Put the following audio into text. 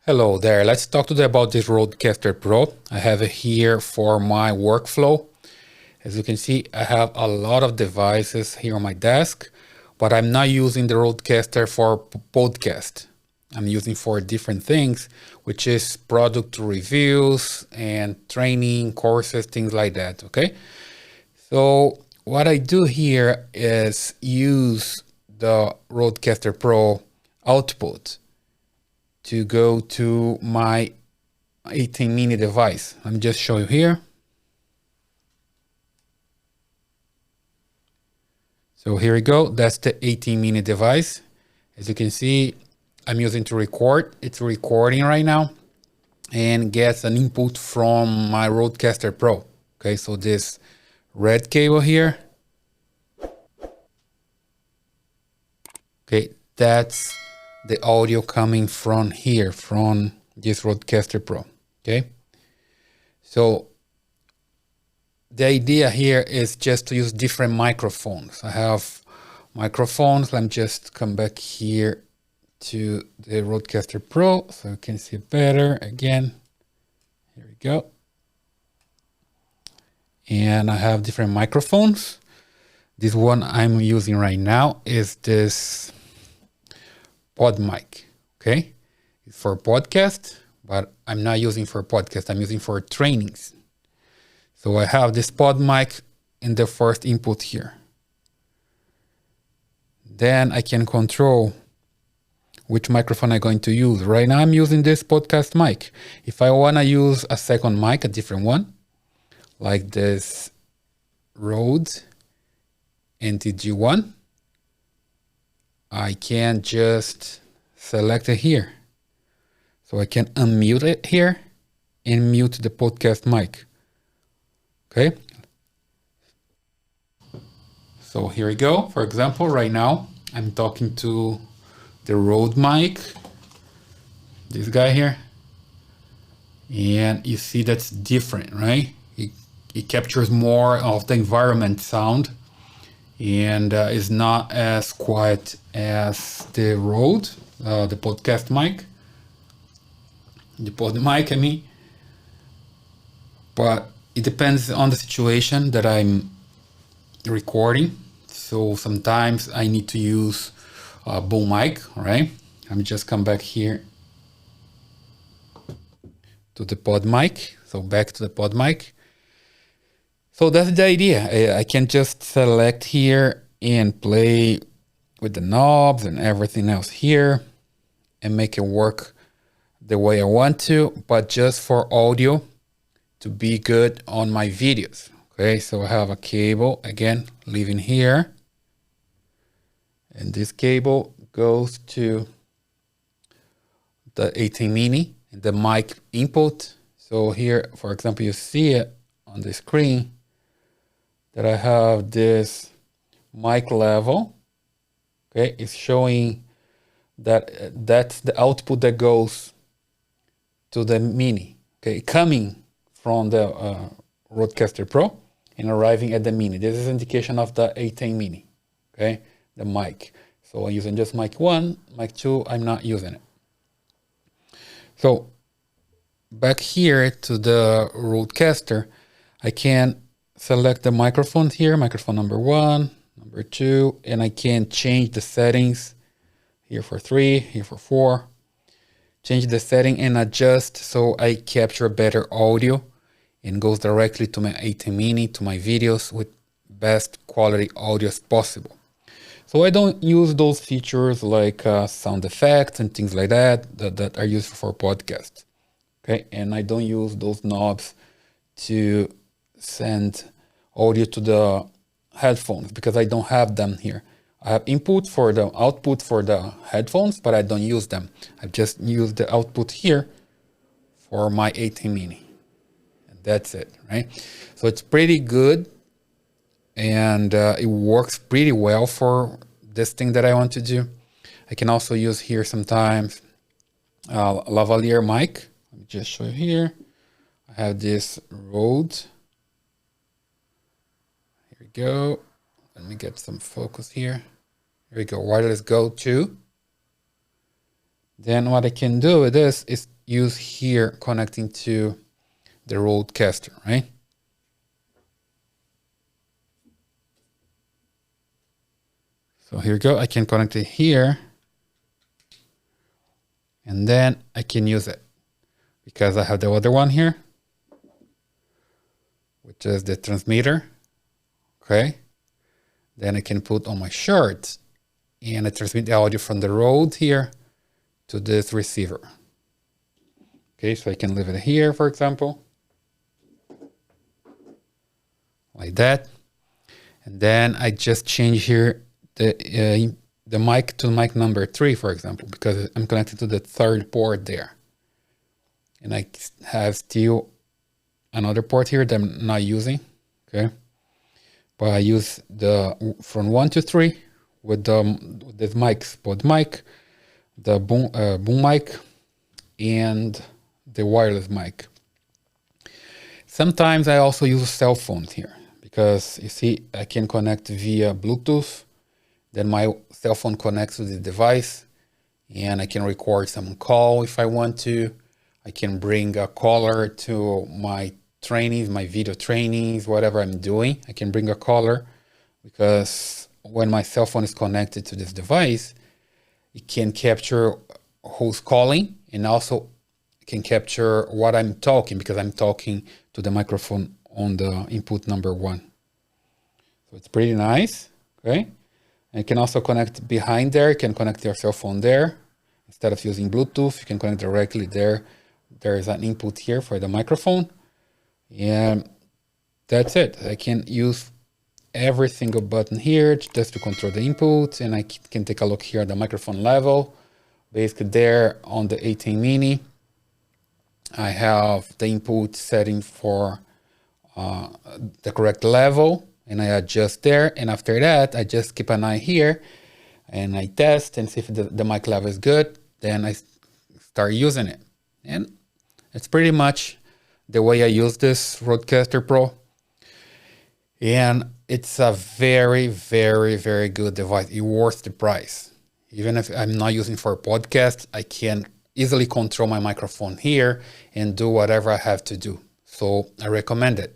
Hello there. Let's talk today about this RODECaster Pro. I have it here for my workflow. As you can see, I have a lot of devices here on my desk, but I'm not using the RODECaster for podcast. I'm using for different things, which is product reviews and training courses, things like that. Okay. So what I do here is use the RODECaster Pro output to go to my 18 mini device. Let me just show you here. So here we go. That's the 18 mini device. As you can see, I'm using to record. It's recording right now and gets an input from my RODECaster Pro. Okay, so this red cable here. Okay, that's the audio coming from here, from this RODECaster Pro. Okay, so the idea here is just to use different microphones. I have microphones. Let me just come back here to the RODECaster Pro so you can see it better. Again, here we go. And I have different microphones. This one I'm using right now is this pod mic. Okay, it's for podcast, but I'm not using for podcast. I'm using for trainings. So I have this pod mic in the first input here. Then I can control which microphone I'm going to use. Right now I'm using this podcast mic. If I want to use a second mic, a different one, like this Rode NTG1, I can just select it here. So I can unmute it here and mute the podcast mic. Okay. So here we go. For example, right now I'm talking to the Rode mic, this guy here. And you see that's different, right? It captures more of the environment sound and is not as quiet as the Rode, the podcast mic, the pod mic, I mean. But it depends on the situation that I'm recording. So sometimes I need to use a boom mic, right? Let me just come back here to the pod mic. So back to the pod mic. So that's the idea. I can just select here and play with the knobs and everything else here and make it work the way I want to, but just for audio to be good on my videos. Okay, so I have a cable, again, leaving here. And this cable goes to the 18 mini and the mic input. So here, for example, you see it on the screen that I have this mic level. Okay, it's showing that that's the output that goes to the mini. Okay, coming from the RODECaster Pro and arriving at the mini. This is indication of the 18 mini. Okay, the mic. So I'm using just mic 1, mic 2, I'm not using it. So back here to the RODECaster, I can select the microphones here, microphone number 1, number 2, and I can change the settings here for 3, here for 4. Change the setting and adjust so I capture better audio and goes directly to my 18 mini, to my videos with best quality audio as possible. So I don't use those features like sound effects and things like that are used for podcasts. Okay, and I don't use those knobs to send audio to the headphones because I don't have them here. I have input for the output for the headphones, but I don't use them. I just use the output here for my 18 mini. And that's it, right? So it's pretty good and it works pretty well for this thing that I want to do. I can also use here sometimes lavalier mic. Let me just show you here. I have this Rode. Here we go. Let me get some focus here. Here we go. Wireless Go 2. Then what I can do with this is use here connecting to the RODECaster, right? So here we go. I can connect it here. And then I can use it because I have the other one here, which is the transmitter. Okay. Then I can put on my shirt and I transmit the audio from the Rode here to this receiver. Okay, so I can leave it here, for example, like that. And then I just change here the mic to mic number 3, for example, because I'm connected to the third port there. And I have still another port here that I'm not using, okay? But I use the from 1 to 3 with this mic, pod mic, the boom mic, and the wireless mic. Sometimes I also use cell phones here because you see I can connect via Bluetooth. Then my cell phone connects to the device and I can record some call if I want to. I can bring a caller to my trainings, my video trainings, whatever I'm doing. I can bring a caller because when my cell phone is connected to this device, it can capture who's calling and also can capture what I'm talking because I'm talking to the microphone on the input number 1. So it's pretty nice, okay? And you can also connect behind there. You can connect your cell phone there. Instead of using Bluetooth, you can connect directly there. There is an input here for the microphone. And that's it. I can use every single button here just to control the input. And I can take a look here at the microphone level. Basically there on the 18 mini, I have the input setting for the correct level. And I adjust there. And after that, I just keep an eye here and I test and see if the mic level is good. Then I start using it. And it's pretty much the way I use this RODECaster Pro. And it's a very, very, very good device. It's worth the price. Even if I'm not using for a podcast, I can easily control my microphone here and do whatever I have to do. So I recommend it.